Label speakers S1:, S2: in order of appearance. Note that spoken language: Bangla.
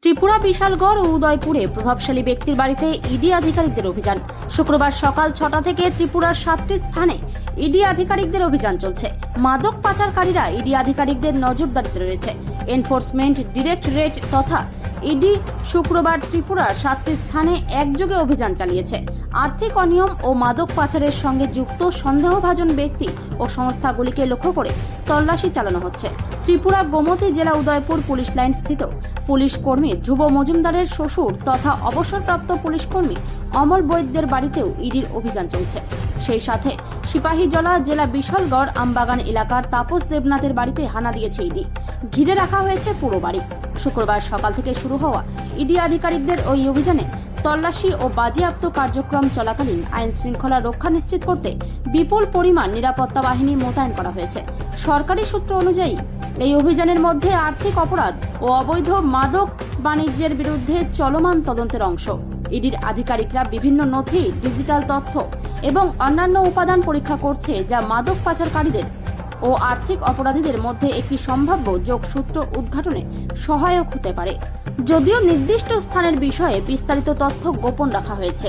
S1: ত্রিপুরা বিশালগড় ও উদয়পুরে প্রভাবশালী ব্যক্তির বাড়িতে ইডি আধিকারিকদের অভিযান। শুক্রবার সকাল 6টা থেকে ত্রিপুরার 7টি স্থানে ইডি আধিকারিকদের অভিযান চলছে। মাদক পাচারকারীরা ইডি আধিকারিকদের নজরদারিতে রয়েছে। এনফোর্সমেন্ট ডিরেক্টরেট তথা ইডি শুক্রবার ত্রিপুরার 7টি স্থানে একযোগে অভিযান চালিয়েছে। আর্থিক অনিয়ম ও মাদক পাচারের সঙ্গে যুক্ত সন্দেহভাজন ব্যক্তি ও সংস্থাগুলিকে লক্ষ্য করে তল্লাশি চালানো হচ্ছে। ত্রিপুরা গোমতী জেলা উদয়পুর পুলিশ লাইন স্থিত পুলিশ কর্মী ধ্রুব মজুমদারের শ্বশুর তথা অবসরপ্রাপ্ত পুলিশ কর্মী অমল বৈদ্যের বাড়িতেও ইডির অভিযান চলছে। সেই সাথে সিপাহীজলা জেলা বিশালগড় আমবাগান এলাকার তাপস দেবনাথের বাড়িতে হানা দিয়েছে ইডি। ঘিরে রাখা হয়েছে পুরো বাড়ি। শুক্রবার সকাল থেকে শুরু হওয়া ইডি আধিকারিকদের ওই অভিযানে তল্লাশি ও বাজেয়াপ্ত কার্যক্রম চলাকালীন আইন শৃঙ্খলা রক্ষা নিশ্চিত করতে বিপুল পরিমাণ নিরাপত্তা বাহিনী মোতায়েন করা হয়েছে। সরকারি সূত্র অনুযায়ী এই অভিযানের মধ্যে আর্থিক অপরাধ ও অবৈধ মাদক বাণিজ্যের বিরুদ্ধে চলমান তদন্তের অংশ। ইডির আধিকারিকরা বিভিন্ন নথি, ডিজিটাল তথ্য এবং অন্যান্য উপাদান পরীক্ষা করছে, যা মাদক পাচারকারীদের ও আর্থিক অপরাধীদের মধ্যে একটি সম্ভাব্য যোগসূত্র উদ্ঘাটনে সহায়ক হতে পারে। যদিও নির্দিষ্ট স্থানের বিষয়ে বিস্তারিত তথ্য গোপন রাখা হয়েছে।